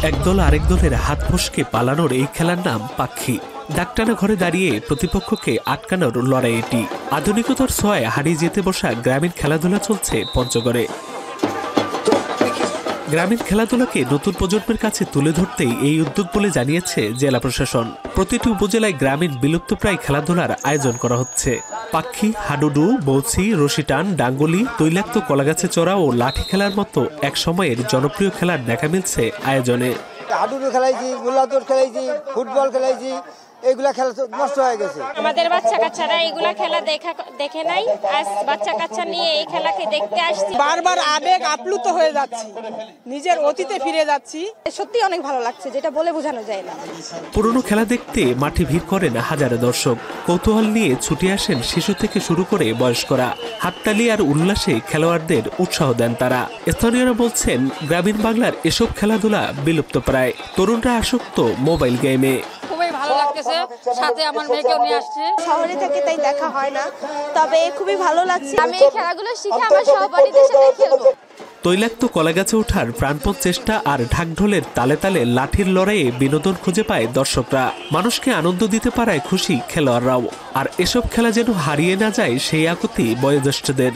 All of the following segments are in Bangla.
একদল আরেক দলের হাত ফসকে পালানোর এই খেলার নাম পাক্ষি। ডাকটানা ঘরে দাঁড়িয়ে প্রতিপক্ষকে আটকানোর লড়াই এটি। আধুনিকতার ছোঁয়ায় হারিয়ে যেতে বসা গ্রামীণ খেলাধুলা চলছে পঞ্চগড়ে। গ্রামীণ খেলাধুলাকে নতুন প্রজন্মের কাছে তুলে ধরতেই এই উদ্যোগ বলে জানিয়েছে জেলা প্রশাসন। প্রতিটি উপজেলায় গ্রামীণ বিলুপ্তপ্রায় খেলাধুলার আয়োজন করা হচ্ছে। পাক্ষি, হাডুডু, বৌছি, রশিটান, ডাঙ্গুলি, তৈলাক্ত কলাগাছে চড়া ও লাঠি খেলার মতো এক সময়ের জনপ্রিয় খেলার দেখা মিলছে আয়োজনে। হাডুডু খেলাইছি, গোলাদৌড় খেলাইছি, ফুটবল খেলাইছি, এগুলা খেলা নষ্ট হয়ে গেছে। আমাদের বাচ্চা কাচ্চারা এগুলা খেলা দেখে নাই, আজ বাচ্চা কাচ্চা নিয়ে এই খেলাকে দেখতে আসছি। বারবার আবেগ আপ্লুত হয়ে যাচ্ছি, নিজের অতীতে ফিরে যাচ্ছি। সত্যি অনেক ভালো লাগছে, যেটা বলে বোঝানো যায় না। পুরনো খেলা দেখতে মাঠে ভিড় করেন হাজারো দর্শক। কৌতূহল নিয়ে ছুটে আসেন শিশু থেকে শুরু করে বয়স্করা। হাততালি আর উল্লাসে খেলোয়াড়দের উৎসাহ দেন তারা। স্থানীয়রা বলছেন, গ্রামীণ বাংলার এসব খেলাধুলা বিলুপ্ত প্রায়। তরুণরা আসক্ত মোবাইল গেমে। ভালো লাগতেছে, সাথে আমার মেয়েকেও নিয়ে আসছে। শহরে থেকে তাই দেখা হয় না, তবে খুবই ভালো লাগছে। আমি এই খেলাগুলো শিখে আমার সহপাঠীদের সাথে খেলবো। তৈলাক্ত কলাগাছে ওঠার প্রাণপণ চেষ্টা আর ঢাকঢোলের তালে তালে লাঠির লড়াইয়ে বিনোদন খুঁজে পায় দর্শকরা। মানুষকে আনন্দ দিতে পারায় খুশি খেলোয়াড়রাও। আর এসব খেলা যেন হারিয়ে না যায় সেই আকুতি বয়োজ্যেষ্ঠদের।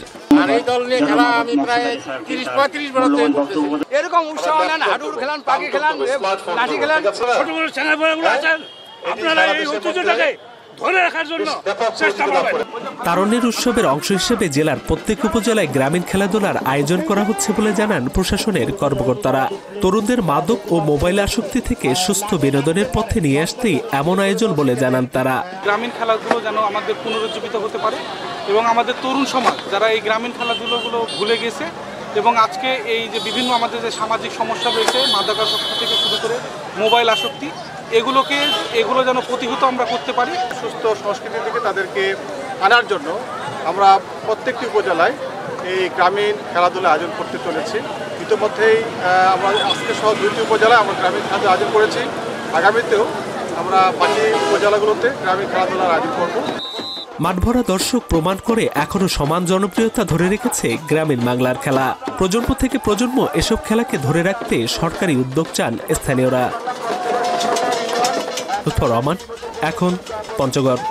এরকম উৎসাহ নেন, হাডুডু খেলান, পাখি খেলান, লাঠি খেলান। তারুণ্যের উৎসবের অংশ হিসেবে জেলার প্রত্যেক উপজেলায় গ্রামীণ খেলাধুলার আয়োজন করা হচ্ছে বলে জানান প্রশাসনের কর্মকর্তারা। তরুণদের মাদক ও মোবাইল আসক্তি থেকে সুস্থ বিনোদনের পথে নিয়ে আসতেই এমন আয়োজন বলে জানান তারা। গ্রামীণ খেলাধুলো যেন আমাদের পুনরুজ্জীবিত হতে পারে এবং আমাদের তরুণ সমাজ যারা এই গ্রামীণ খেলাধুলোগুলো ভুলে গেছে এবং আজকে এই যে বিভিন্ন আমাদের যে সামাজিক সমস্যা রয়েছে, মাদকাসক্তি থেকে শুরু করে মোবাইল আসক্তি, এগুলো যেন প্রতিহত আমরা করতে পারি। সুস্থ সংস্কৃতি থেকে তাদেরকে আনার জন্য আমরা প্রত্যেকটি উপজেলায় এই গ্রামীণ খেলাধুলা আয়োজন করতে চলেছি। ইতিমধ্যেই আমরা আজকে সহ 2টি উপজেলায় আমরা গ্রামীণ খেলাধুলা আয়োজন করেছি। আগামীতেও আমরা বাকি উপজেলাগুলোতে গ্রামীণ খেলাধুলার আয়োজন করব। মাঠভরা দর্শক প্রমাণ করে এখনো সমান জনপ্রিয়তা ধরে রেখেছে গ্রামীণ বাংলার খেলা। প্রজন্ম থেকে প্রজন্ম এসব খেলাকে ধরে রাখতে সরকারি উদ্যোগ চান স্থানীয়রা। রহমান, এখন পঞ্চগড়।